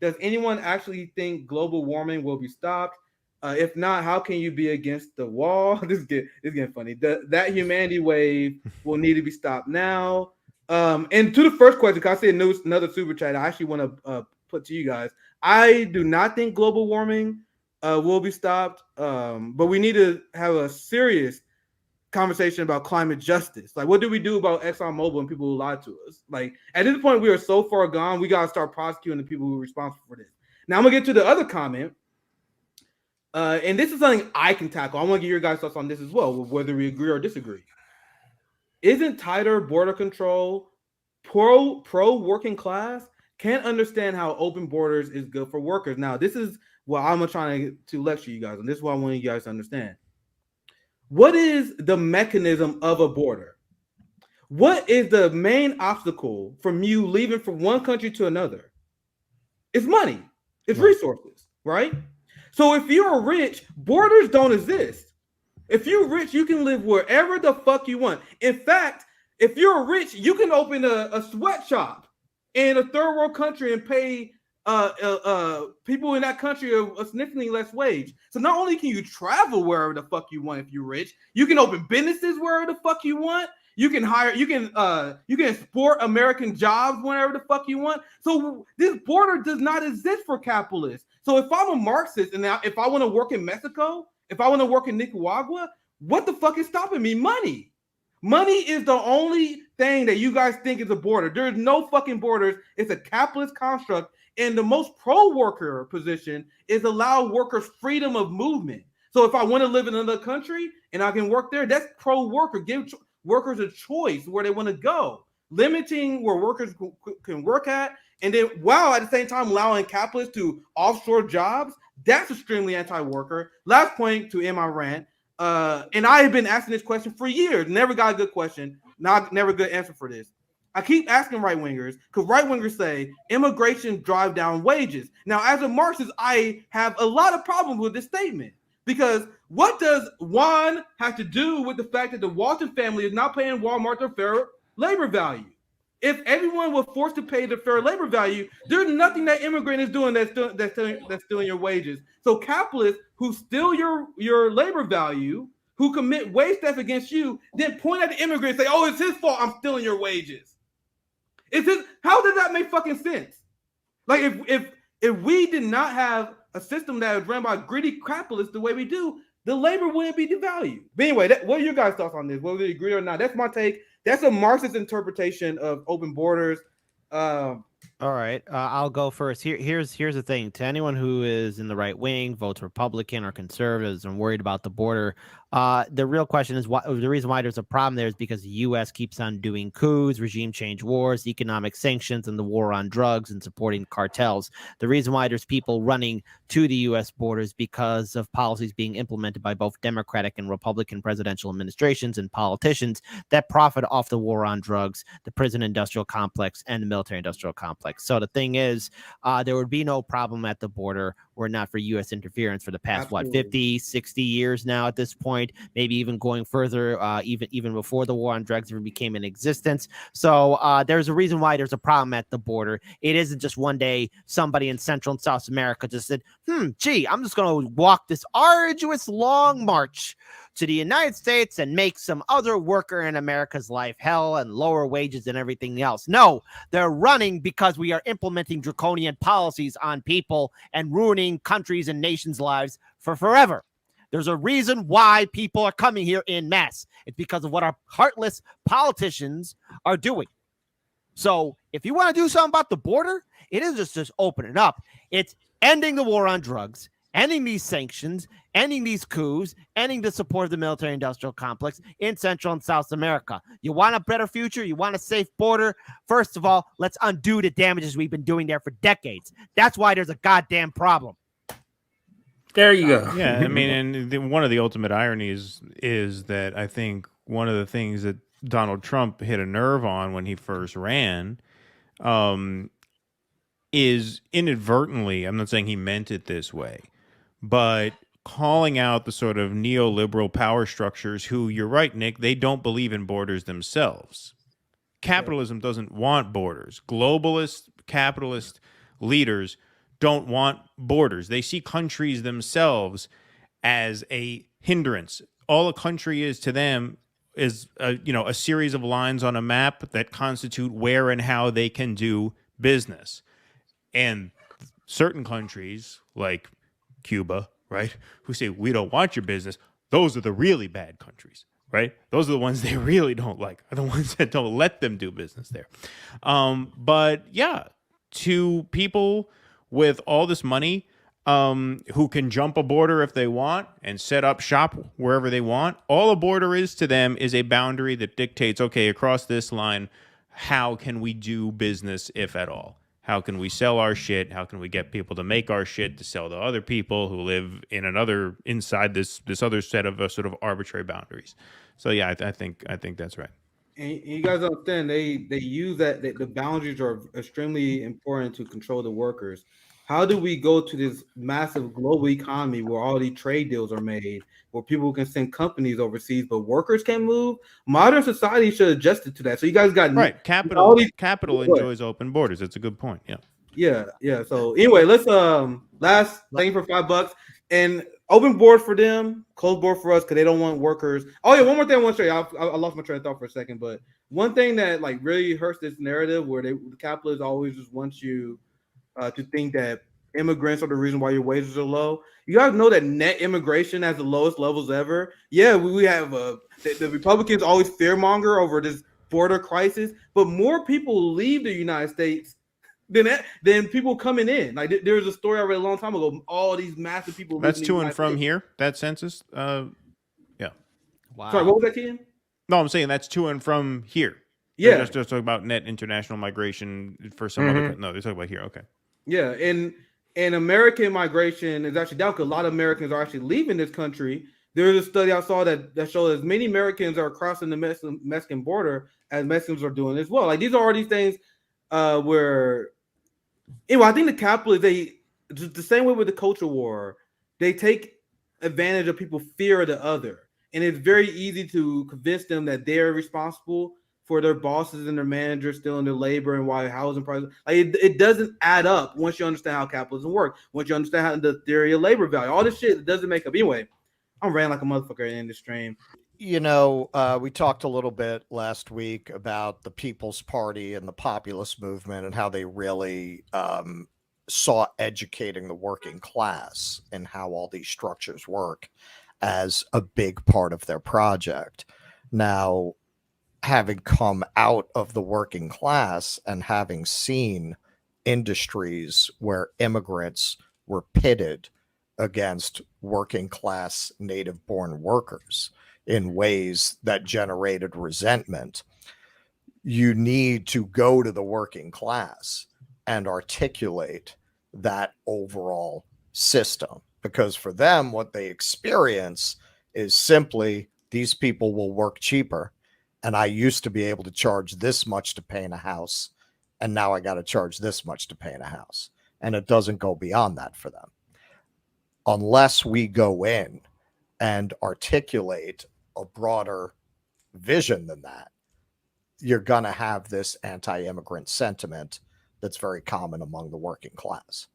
Does anyone actually think global warming will be stopped? If not, how can you be against the wall? This is getting funny. That humanity wave will need to be stopped now. And to the first question, because I see another super chat, I actually want to put to you guys. I do not think global warming will be stopped, but we need to have a serious conversation about climate justice. Like, what do we do about ExxonMobil and people who lied to us? Like, at this point, we are so far gone. We got to start prosecuting the people who are responsible for this. Now, I'm gonna get to the other comment, and this is something I can tackle. I want to get your guys' thoughts on this as well, whether we agree or disagree. Isn't tighter border control pro working class? Can't understand how open borders is good for workers. Now, this is what I'm trying to lecture you guys, and this is what I want you guys to understand. What is the mechanism of a border? What is the main obstacle from you leaving from one country to another? It's money. It's resources, right? So if you're rich, borders don't exist. If you're rich, you can live wherever the fuck you want. In fact, if you're rich, you can open a sweatshop in a third world country and pay people in that country a significantly less wage. So not only can you travel wherever the fuck you want if you're rich, you can open businesses wherever the fuck you want. You can hire, you can export American jobs whenever the fuck you want. So this border does not exist for capitalists. So if I'm a Marxist and if I want to work in Mexico, if I want to work in Nicaragua, what the fuck is stopping me? Money. Money is the only thing that you guys think is a border. There's no fucking borders. It's a capitalist construct. And the most pro-worker position is allow workers freedom of movement. So if I want to live in another country and I can work there, that's pro-worker. Give workers a choice where they want to go. Limiting where workers can work at, and then while at the same time allowing capitalists to offshore jobs, that's extremely anti-worker. Last point to end my rant. And I have been asking this question for years. Never got a good question. Never a good answer for this. I keep asking right-wingers because right-wingers say immigration drive down wages. Now, as a Marxist, I have a lot of problems with this statement because what does one have to do with the fact that the Walton family is not paying Walmart their fair labor value? If everyone was forced to pay the fair labor value, there's nothing that immigrant is doing that's stealing your wages. So capitalists who steal your labor value, who commit wage theft against you, then point at the immigrant and say, "Oh, it's his fault. I'm stealing your wages." How does that make fucking sense? Like if we did not have a system that was run by greedy capitalists the way we do, the labor wouldn't be devalued. But anyway, what are your guys' thoughts on this? Whether you agree or not, that's my take. That's a Marxist interpretation of open borders. All right, I'll go first. Here's the thing. To anyone who is in the right wing, votes Republican or conservatives, and worried about the border, the real question is the reason why there's a problem there is because the U.S. keeps on doing coups, regime change wars, economic sanctions, and the war on drugs and supporting cartels. The reason why there's people running to the U.S. borders because of policies being implemented by both Democratic and Republican presidential administrations and politicians that profit off the war on drugs, the prison industrial complex, and the military industrial complex. So the thing is, there would be no problem at the border were not for U.S. interference for the past, Absolutely. 50, 60 years now at this point, maybe even going further, even before the war on drugs ever became in existence. So there's a reason why there's a problem at the border. It isn't just one day somebody in Central and South America just said, gee, I'm just going to walk this arduous long march to the United States and make some other worker in America's life hell and lower wages and everything else. No, they're running because we are implementing draconian policies on people and ruining countries and nations' lives for forever. There's a reason why people are coming here in mass. It's because of what our heartless politicians are doing. So if you want to do something about the border, it isn't just opening up. It's ending the war on drugs, ending these sanctions, ending these coups, ending the support of the military-industrial complex in Central and South America. You want a better future? You want a safe border? First of all, let's undo the damages we've been doing there for decades. That's why there's a goddamn problem. There you go. Yeah, I mean, and one of the ultimate ironies is that I think one of the things that Donald Trump hit a nerve on when he first ran is inadvertently, I'm not saying he meant it this way, but calling out the sort of neoliberal power structures who, you're right, Nick, they don't believe in borders themselves. Capitalism doesn't want borders. Globalist, capitalist leaders don't want borders. They see countries themselves as a hindrance. All a country is to them is a series of lines on a map that constitute where and how they can do business. And certain countries like Cuba, right, who say we don't want your business, those are the really bad countries, right? Those are the ones they really don't like, are the ones that don't let them do business there. But yeah, to people with all this money, who can jump a border if they want and set up shop wherever they want, all a border is to them is a boundary that dictates, okay, across this line, how can we do business, if at all? How can we sell our shit? How can we get people to make our shit to sell to other people who live in another inside this other set of sort of arbitrary boundaries? So yeah, I think that's right. And you guys understand they use that the boundaries are extremely important to control the workers. How do we go to this massive global economy where all these trade deals are made, where people can send companies overseas, but workers can't move? Modern society should adjust it to that. So you guys got right. Capital enjoys open borders. It's a good point. Yeah. Yeah. So anyway, let's last thing for $5 and open board for them, closed board for us because they don't want workers. Oh yeah, one more thing I want to show you. I lost my train of thought for a second, but one thing that like really hurts this narrative where the capitalists always just want you to think that immigrants are the reason why your wages are low. You guys know that net immigration has the lowest levels ever. Yeah, we have the Republicans always fearmonger over this border crisis, but more people leave the United States than people coming in. Like there was a story I read a long time ago. All these massive people. That's to and from here. That census. Yeah. Wow. Sorry, what was that, Keaton? No, I'm saying that's to and from here. Yeah. They're just talking about net international migration for some other. No, they're talking about here. Okay. Yeah, and American migration is actually down because a lot of Americans are actually leaving this country. There's a study I saw that showed as many Americans are crossing the Mexican border as Mexicans are doing as well. Like these are all these things where, anyway, I think the capitalists, the same way with the culture war, they take advantage of people's fear of the other. And it's very easy to convince them that they're responsible for their bosses and their managers stealing their labor and why housing prices. Like it doesn't add up once you understand how capitalism works. Once you understand how the theory of labor value, all this shit doesn't make up. Anyway, I'm ranting like a motherfucker in this stream. You know, we talked a little bit last week about the People's Party and the populist movement and how they really saw educating the working class and how all these structures work as a big part of their project. Now, having come out of the working class and having seen industries where immigrants were pitted against working class native born workers in ways that generated resentment, you need to go to the working class and articulate that overall system, because for them, what they experience is simply these people will work cheaper. And I used to be able to charge this much to paint a house, and now I got to charge this much to paint a house. And it doesn't go beyond that for them. Unless we go in and articulate a broader vision than that, you're going to have this anti-immigrant sentiment that's very common among the working class.